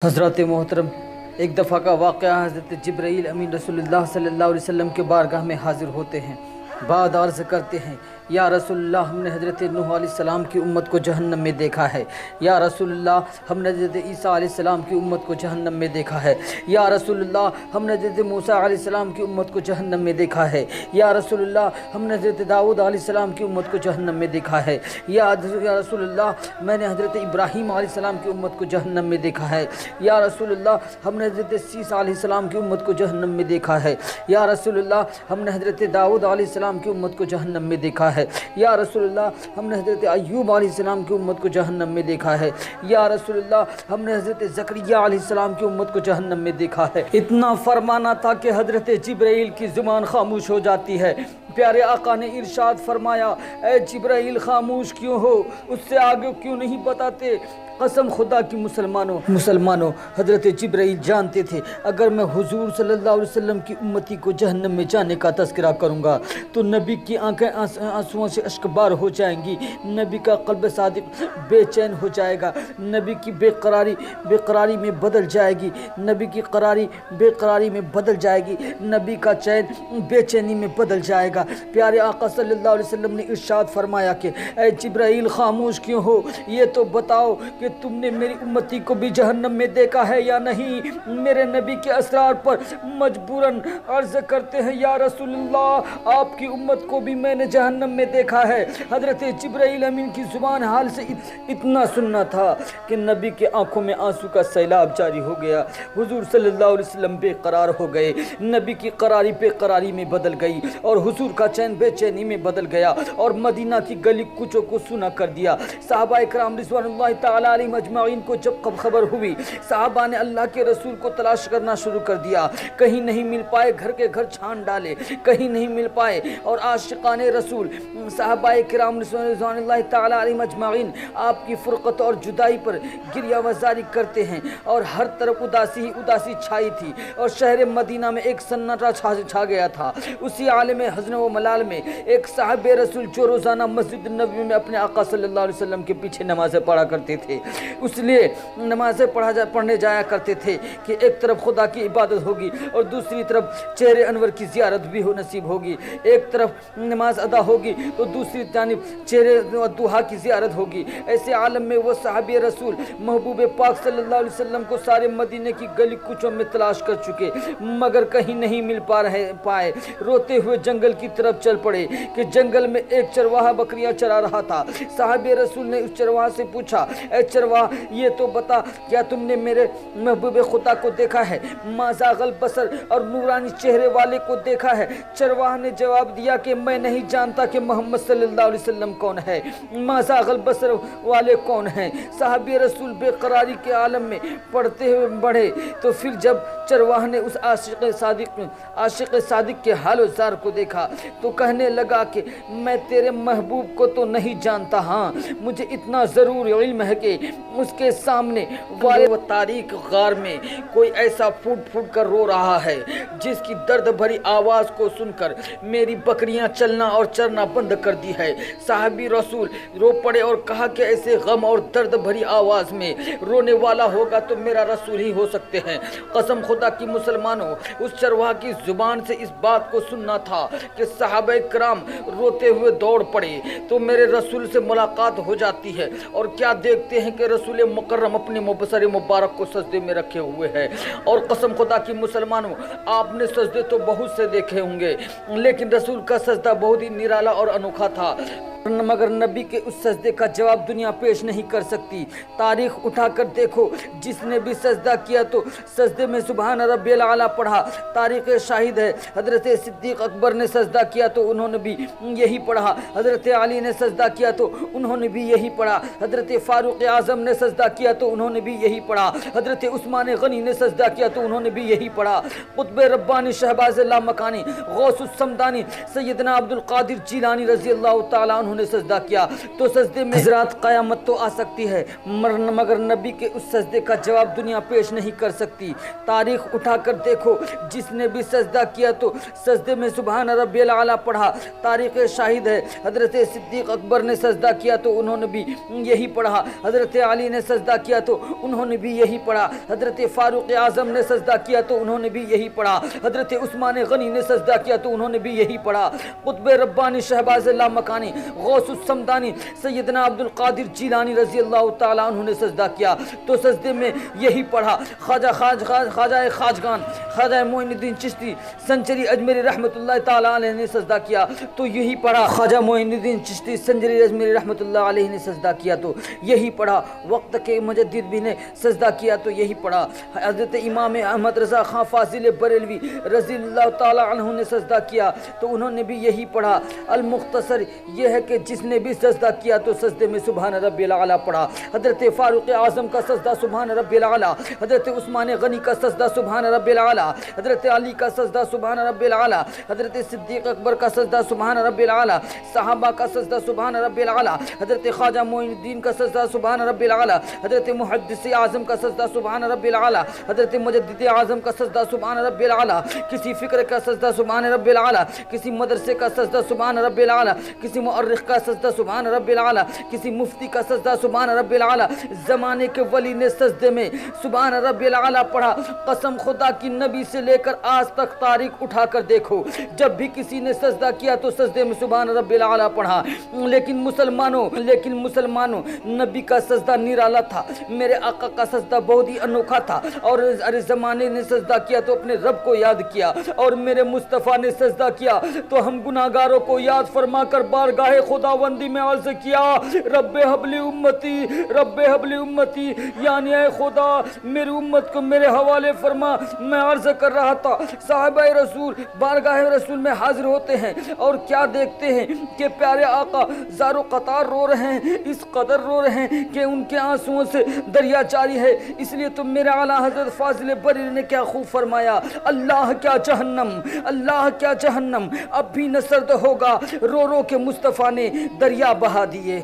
حضرات محترم، ایک دفعہ کا واقعہ، حضرت جبرائیل امین رسول اللہ صلی اللہ علیہ وسلم کے بارگاہ میں حاضر ہوتے ہیں۔ بعد عرض کرتے ہیں، یا رسول اللہ، ہم نے حضرت نوح علیہ السلام کی امت کو جہنم میں دیکھا ہے۔ یا رسول اللہ، ہم نے حضرت عیسیٰ علیہ السلام کی امت کو جہنم میں دیکھا ہے۔ یا رسول اللہ، ہم نے حضرت موسیٰ علیہ السلام کی امت کو جہنم میں دیکھا ہے۔ یا رسول اللہ، ہم نے حضرت داؤد علیہ السلام کی امت کو جہنم میں دیکھا ہے۔ یا رسول اللہ، میں نے حضرت ابراہیم علیہ السلام کی امت کو جہنم میں دیکھا ہے۔ یا رسول اللہ، ہم نے حضرت عیسیٰ علیہ السلام کی امت کو جہنم میں دیکھا ہے۔ یا رسول اللہ، ہم نے حضرت داؤد علیہ السلام کی امت کو جہنم میں دیکھا ہے۔ یا رسول اللہ، ہم نے حضرت ایوب علیہ السلام کی امت کو جہنم میں دیکھا ہے۔ یا رسول اللہ، ہم نے حضرت زکریا علیہ السلام کی امت کو جہنم میں دیکھا ہے۔ اتنا فرمانا تھا کہ حضرت جبرائیل کی زبان خاموش ہو جاتی ہے۔ پیارے آقا نے ارشاد فرمایا، اے جبرائیل، خاموش کیوں ہو؟ اس سے آگے کیوں نہیں بتاتے؟ قسم خدا کی مسلمانوں، حضرت جبرائیل جانتے تھے اگر میں حضور صلی اللہ علیہ وسلم کی امتی کو جہنم میں جانے کا تذکرہ کروں گا تو نبی کی آنکھیں آنسوؤں سے اشکبار ہو جائیں گی، نبی کا قلب صادق بے چین ہو جائے گا، نبی کی بے قراری میں بدل جائے گی، نبی کی قراری بے قراری میں بدل جائے گی، نبی کا چین بے چینی میں بدل جائے گا۔ پیارے آقا صلی اللہ علیہ وسلم نے ارشاد فرمایا کہ اے جبرائیل، خاموش کیوں ہو؟ یہ تو بتاؤ کہ تم نے میری امتی کو بھی جہنم میں دیکھا ہے یا نہیں؟ میرے نبی کے اسرار پر مجبوراً عرض کرتے ہیں، یا رسول اللہ، آپ کی امت کو بھی میں نے جہنم میں دیکھا ہے۔ حضرت جبرائیل امین کی زبان حال سے اتنا سننا تھا کہ نبی کے آنکھوں میں آنسو کا سیلاب جاری ہو گیا۔ حضور صلی اللہ علیہ وسلم بے قرار ہو گئے، نبی کی قراری بے قراری میں بدل گئی اور حضور کا چین بے چینی میں بدل گیا اور مدینہ کی گلی کوچوں کو سونا کر دیا۔ صحابہ اکرام رضوان اللہ تعالی علیہم اجمعین کو جب خبر ہوئی، صحابہ نے اللہ کے رسول کو تلاش کرنا شروع کر دیا۔ کہیں نہیں مل پائے، گھر کے گھر چھان ڈالے، کہیں نہیں مل پائے، اور عاشقان رسول صحابہ کرام رضوان اللہ تعالی علیہم اجمعین آپ کی فرقت اور جدائی پر گریہ وزاری کرتے ہیں، اور ہر طرف اداسی ہی اداسی چھائی تھی، اور شہر مدینہ میں ایک سناٹا چھا گیا تھا۔ اسی عالم حزن و ملال میں ایک صاحب رسول جو روزانہ مسجد نبوی میں اپنے آقا صلی اللہ علیہ وسلم کے پیچھے نمازیں پڑھا کرتے تھے، اس لیے نمازیں پڑھنے جایا کرتے تھے کہ ایک طرف خدا کی عبادت ہوگی اور دوسری طرف چہرے انور کی زیارت بھی نصیب ہوگی، ایک طرف نماز ادا ہوگی تو دوسری جانب چہرے دوحا کی زیارت ہوگی۔ ایسے عالم میں وہ صحابی رسول محبوب پاک صلی اللہ علیہ وسلم کو سارے مدینے کی گلی کوچوں میں تلاش کر چکے مگر کہیں نہیں مل پائے۔ روتے ہوئے جنگل کی طرف چل پڑے کہ جنگل میں ایک چرواہا بکریاں چرا رہا تھا۔ صحابی رسول نے اس چرواہے سے پوچھا، اے چرواہا، یہ تو بتا، کیا تم نے میرے محبوب خدا کو دیکھا ہے؟ ما زاغ البصر، اور نورانی چہرے والے کو دیکھا ہے؟ چرواہا نے جواب دیا کہ میں نہیں جانتا کہ محمد صلی اللہ علیہ وسلم کون ہے، ما زاغ البصر والے کون ہیں۔ صحابی رسول بے قراری کے عالم میں پڑھتے ہوئے بڑھے تو پھر جب چرواہا نے اس عاشق صادق کے حال و زار کو دیکھا تو کہنے لگا کہ میں تیرے محبوب کو تو نہیں جانتا، ہاں مجھے اتنا ضرور علم ہے کہ اس کے سامنے والے و تاریک غار میں کوئی ایسا پھوٹ کر رو رہا ہے جس کی درد بھری آواز کو سن کر میری بکریاں چلنا اور چرنا بند کر دی ہے۔ صحابی رسول رو پڑے اور کہا کہ ایسے غم اور درد بھری آواز میں رونے والا ہوگا تو میرا رسول ہی ہو سکتے ہیں۔ قسم خدا کی مسلمانوں، اس چرواہا کی زبان سے اس بات کو سننا تھا کہ صحابہ کرام روتے ہوئے دوڑ پڑے تو میرے رسول سے ملاقات ہو جاتی ہے، اور کیا دیکھتے ہیں کہ رسول مکرم اپنے مبصر مبارک کو سجدے میں رکھے ہوئے ہیں۔ اور قسم خدا کی مسلمانوں، آپ نے سجدے تو بہت سے دیکھے ہوں گے لیکن رسول کا سجدہ بہت ہی نرالا اور انوکھا تھا، مگر نبی کے اس سجدے کا جواب دنیا پیش نہیں کر سکتی۔ تاریخ اٹھا کر دیکھو، جس نے بھی سجدہ کیا تو سجدے میں سبحان ربی الاعلیٰ پڑھا۔ تاریخ شاہد ہے، حضرت صدیق اکبر نے سجدہ کیا تو انہوں نے بھی یہی پڑھا، حضرت علی نے سجدہ کیا تو انہوں نے بھی یہی پڑھا، حضرت فاروق اعظم نے سجدہ کیا تو انہوں نے بھی یہی پڑھا، حضرت عثمان غنی نے سجدہ کیا تو انہوں نے بھی یہی پڑھا، قطب ربانی شہباز لامکانی غوث السمدانی سیدنا عبد القادر جیلانی رضی اللہ تعالیٰ عنہ عنہ نے سجدہ کیا تو سجدے میں حضرات قیامت تو آ سکتی ہے مگر نبی کے اس سجدے کا جواب دنیا پیش نہیں کر سکتی۔ تاریخ اٹھا کر دیکھو، جس نے بھی سجدہ کیا تو سجدے میں سبحان ربی الاعلیٰ پڑھا۔ تاریخ شاہد ہے، حضرت صدیق اکبر نے سجدہ کیا تو انہوں نے بھی یہی پڑھا، حضرت علی نے سجدہ کیا تو انہوں نے بھی یہی پڑھا، حضرت فاروق اعظم نے سجدہ کیا تو انہوں نے بھی یہی پڑھا، حضرت عثمان غنی نے سجدہ کیا تو انہوں نے بھی یہی پڑھا، قطب ربانی شہباز لامکانی غوث السمدانی سیدنا عبد القادر جیلانی رضی اللہ تعالیٰ عنہ نے سجدہ کیا تو سجدے میں یہی پڑھا، خواجہ خواجگان خواجہ معین الدین چشتی سنچری اجمیری رحمۃ اللہ تعالیٰ علیہ نے سجدہ کیا تو یہی پڑھا، خواجہ معین الدین چشتی سنچری اجمیری رحمۃ اللہ علیہ نے سجدہ کیا تو یہی پڑھا، وقت کے مجدد بھی نے سجدہ کیا تو یہی پڑھا، حضرت امام احمد رضا خان فاضل بریلوی رضی اللہ تعالیٰ عنہ نے سجدہ کیا تو انہوں نے بھی یہی پڑھا۔ المختصر یہ ہے کہ جس نے بھی سجدہ کیا تو سجدے میں سبحان ربی الاعلیٰ پڑھا، حضرت فاروق اعظم کا سجدہ سبحان ربی الاعلیٰ، حضرت عثمان غنی کا سجدہ سبحان ربی الاعلیٰ، حضرت علی کا سجدہ سبحان ربی الاعلیٰ، حضرت صدیق اکبر کا سجدہ سبحان ربی الاعلیٰ، صحابہ کا سجدہ سبحان ربی الاعلیٰ، حضرت خواجہ معین الدین کا سجدہ سبحان ربی الاعلیٰ، حضرت محدث اعظم کا سجدہ سبحان ربی الاعلیٰ، حضرت مجدد اعظم کا سجدہ سبحان ربی الاعلیٰ، کسی فکر کا سجدہ سبحان ربی الاعلیٰ، کسی مدرسے کا سجدہ سبحان ربی الاعلیٰ، کسی مؤرخ کا سجدہ سبحان ربی الاعلیٰ، کسی مفتی کا سجدہ سبحان ربی الاعلیٰ، زمانے کے ولی نے سجدے میں سبحان ربی الاعلیٰ پڑھا۔ قسم خدا کی نبی سے لے کر آج تک تاریخ اٹھا کر دیکھو، جب بھی کسی نے سجدہ کیا تو سجدے میں سبحان ربی الاعلیٰ پڑھا۔ لیکن مسلمانوں نبی کا سجدہ نرالا تھا، میرے آقا کا سجدہ بہت ہی انوکھا تھا، اور زمانے نے سجدہ کیا تو اپنے رب کو یاد کیا، اور میرے مصطفیٰ نے سجدہ کیا تو ہم گناہگاروں کو یاد فرما کر بارگاہ خداوندی میں عرض کیا، رب حبلی امتی، یعنی اے خدا میری امت کو میرے حوالے فرما۔ میں عرض کر رہا تھا صحابہ رسول بارگاہ رسول میں حاضر ہوتے ہیں اور کیا دیکھتے ہیں کہ پیارے آقا زار و قطار رو رہے ہیں، اس قدر رو رہے ہیں کہ ان کے آنسوؤں سے دریا جاری ہے۔ اس لیے تو میرے اعلیٰ حضرت فاضل بریلوی نے کیا خوب فرمایا، اللہ کیا جہنم اب بھی نہ سرد ہوگا، رو رو کے مصطفیٰ نے دریا بہا دیے۔